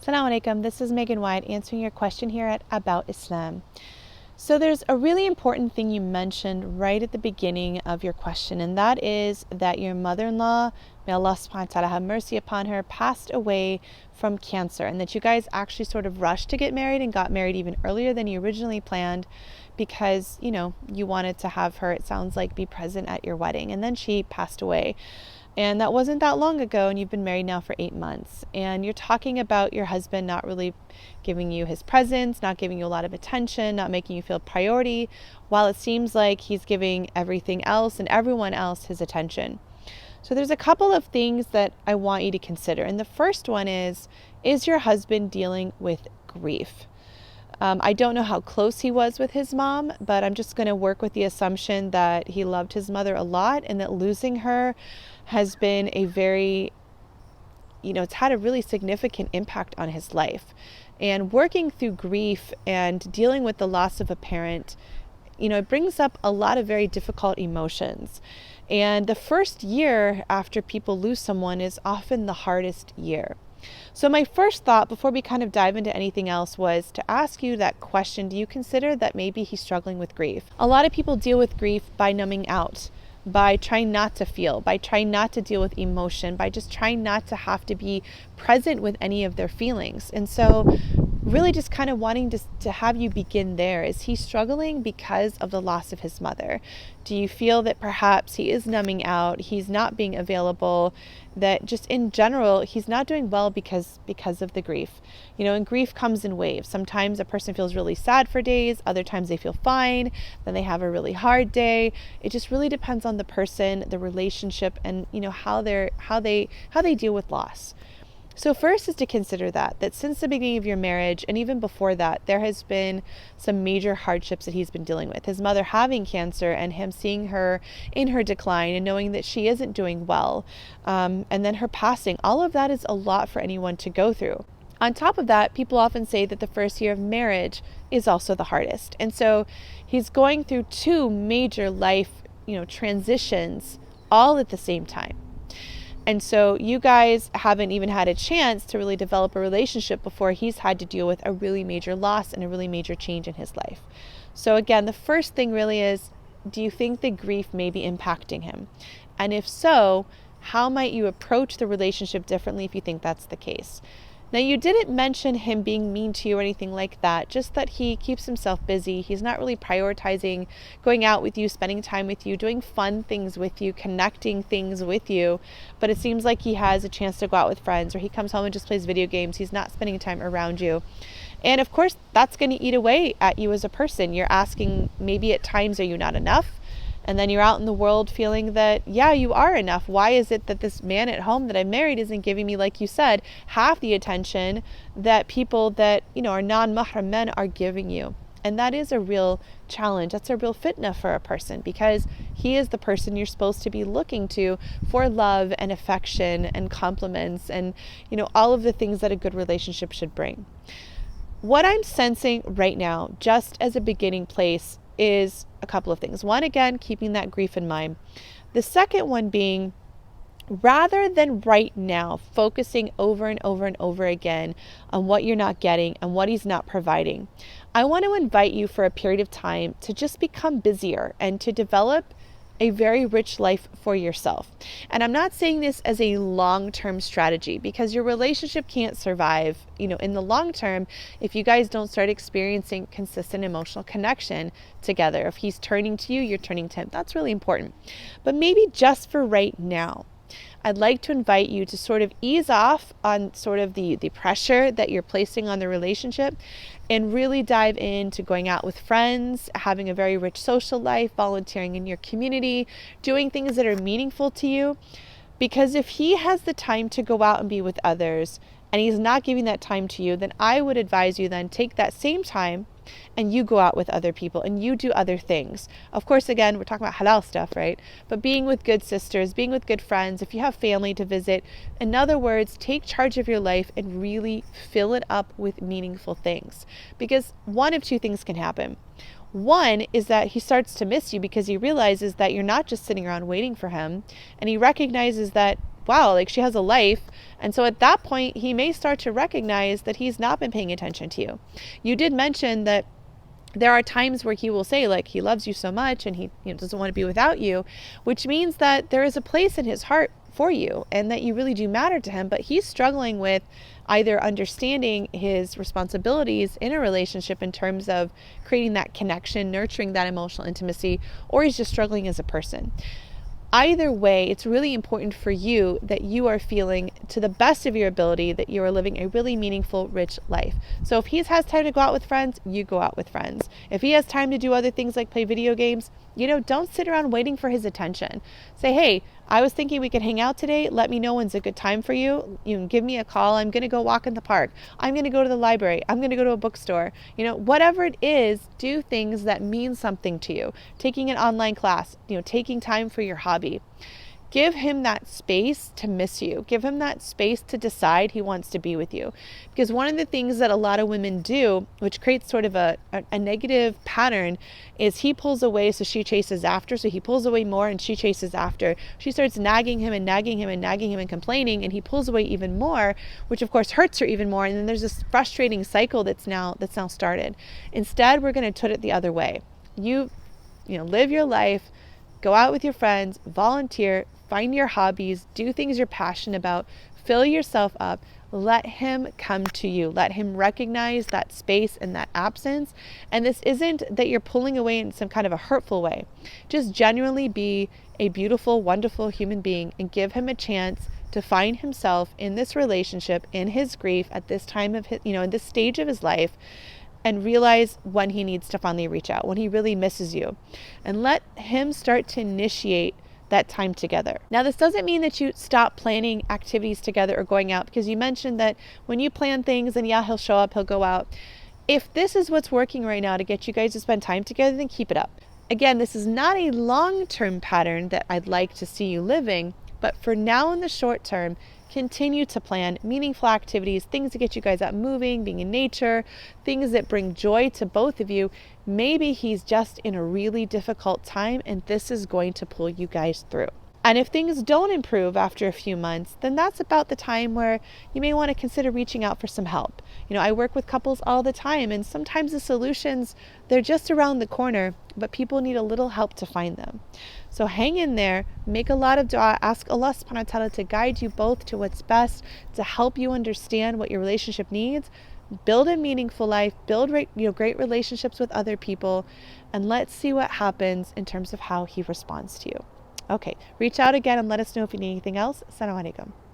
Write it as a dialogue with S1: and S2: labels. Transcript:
S1: Assalamu alaikum. This is Megan Wyatt answering your question here at About Islam. So there's a really important thing you mentioned right at the beginning of your question, and that is that your mother-in-law, may Allah subhanahu wa ta'ala have mercy upon her, passed away from cancer, and that you guys actually sort of rushed to get married and got married even earlier than you originally planned because, you wanted to have her, it sounds like, be present at your wedding, and then she passed away. And that wasn't that long ago, and you've been married now for 8 months. And you're talking about your husband not really giving you his presence, not giving you a lot of attention, not making you feel priority, while it seems like he's giving everything else and everyone else his attention. So there's a couple of things that I want you to consider. And the first one is your husband dealing with grief? I don't know how close he was with his mom, but I'm just going to work with the assumption that he loved his mother a lot and that losing her has been a very, it's had a really significant impact on his life. And working through grief and dealing with the loss of a parent, it brings up a lot of very difficult emotions. And the first year after people lose someone is often the hardest year. So my first thought before we kind of dive into anything else was to ask you that question. Do you consider that maybe he's struggling with grief? A lot of people deal with grief by numbing out, by trying not to feel, by trying not to deal with emotion, by just trying not to have to be present with any of their feelings. And so really just kind of wanting to have you begin there. Is he struggling because of the loss of his mother? Do you feel that perhaps he is numbing out, he's not being available, that just in general, he's not doing well because of the grief? And grief comes in waves. Sometimes a person feels really sad for days, other times they feel fine, then they have a really hard day. It just really depends on the person, the relationship, and how they deal with loss. So first is to consider that since the beginning of your marriage and even before that, there has been some major hardships that he's been dealing with. His mother having cancer and him seeing her in her decline and knowing that she isn't doing well, and then her passing. All of that is a lot for anyone to go through. On top of that, people often say that the first year of marriage is also the hardest. And so he's going through two major life, transitions all at the same time. And so you guys haven't even had a chance to really develop a relationship before he's had to deal with a really major loss and a really major change in his life. So again, the first thing really is, do you think the grief may be impacting him? And if so, how might you approach the relationship differently if you think that's the case? Now, you didn't mention him being mean to you or anything like that, just that he keeps himself busy. He's not really prioritizing going out with you, spending time with you, doing fun things with you, connecting things with you. But it seems like he has a chance to go out with friends, or he comes home and just plays video games. He's not spending time around you. And of course, that's going to eat away at you as a person. You're asking, maybe at times, are you not enough? And then you're out in the world feeling that, yeah, you are enough. Why is it that this man at home that I married isn't giving me, like you said, half the attention that people that, are non-mahram men are giving you? And that is a real challenge. That's a real fitna for a person, because he is the person you're supposed to be looking to for love and affection and compliments and, all of the things that a good relationship should bring. What I'm sensing right now, just as a beginning place, is a couple of things. One, again, keeping that grief in mind. The second one being, rather than right now focusing over and over and over again on what you're not getting and what he's not providing, I want to invite you for a period of time to just become busier and to develop a very rich life for yourself. And I'm not saying this as a long-term strategy, because your relationship can't survive, in the long term if you guys don't start experiencing consistent emotional connection together. If he's turning to you, you're turning to him. That's really important. But maybe just for right now, I'd like to invite you to sort of ease off on sort of the pressure that you're placing on the relationship and really dive into going out with friends, having a very rich social life, volunteering in your community, doing things that are meaningful to you. Because if he has the time to go out and be with others and he's not giving that time to you, then I would advise you then take that same time and you go out with other people and you do other things. Of course, again, we're talking about halal stuff, right? But being with good sisters, being with good friends, if you have family to visit, in other words, take charge of your life and really fill it up with meaningful things. Because one of two things can happen. One is that he starts to miss you because he realizes that you're not just sitting around waiting for him, and he recognizes that wow, like she has a life. And so at that point, he may start to recognize that he's not been paying attention to you. You did mention that there are times where he will say like he loves you so much and he doesn't want to be without you, which means that there is a place in his heart for you and that you really do matter to him, but he's struggling with either understanding his responsibilities in a relationship in terms of creating that connection, nurturing that emotional intimacy, or he's just struggling as a person. Either way, it's really important for you that you are feeling to the best of your ability that you are living a really meaningful, rich life. So if he has time to go out with friends, you go out with friends. If he has time to do other things like play video games, don't sit around waiting for his attention. Say, hey, I was thinking we could hang out today. Let me know when's a good time for you. You can give me a call. I'm going to go walk in the park. I'm going to go to the library. I'm going to go to a bookstore. Whatever it is, do things that mean something to you. Taking an online class, taking time for your hobby. Give him that space to miss you. Give him that space to decide he wants to be with you. Because one of the things that a lot of women do, which creates sort of a negative pattern, is he pulls away so she chases after. So he pulls away more and she chases after. She starts nagging him and nagging him and nagging him and complaining, and he pulls away even more, which of course hurts her even more. And then there's this frustrating cycle that's now started. Instead, we're going to put it the other way. You live your life, go out with your friends, volunteer, find your hobbies, do things you're passionate about, fill yourself up, let him come to you, let him recognize that space and that absence. And this isn't that you're pulling away in some kind of a hurtful way. Just genuinely be a beautiful, wonderful human being and give him a chance to find himself in this relationship, in his grief at this time of his, in this stage of his life, and realize when he needs to finally reach out, when he really misses you, and let him start to initiate that time together. Now, this doesn't mean that you stop planning activities together or going out, because you mentioned that when you plan things and he'll show up, he'll go out. If this is what's working right now to get you guys to spend time together, then keep it up. Again, this is not a long-term pattern that I'd like to see you living, but for now in the short term, continue to plan meaningful activities, things to get you guys out moving, being in nature, things that bring joy to both of you. Maybe he's just in a really difficult time and this is going to pull you guys through. And if things don't improve after a few months, then that's about the time where you may want to consider reaching out for some help. I work with couples all the time, and sometimes the solutions, they're just around the corner, but people need a little help to find them. So hang in there, make a lot of dua, ask Allah subhanahu wa ta'ala to guide you both to what's best, to help you understand what your relationship needs, build a meaningful life, build great relationships with other people, and let's see what happens in terms of how he responds to you. Okay, reach out again and let us know if you need anything else. Assalamu alaikum.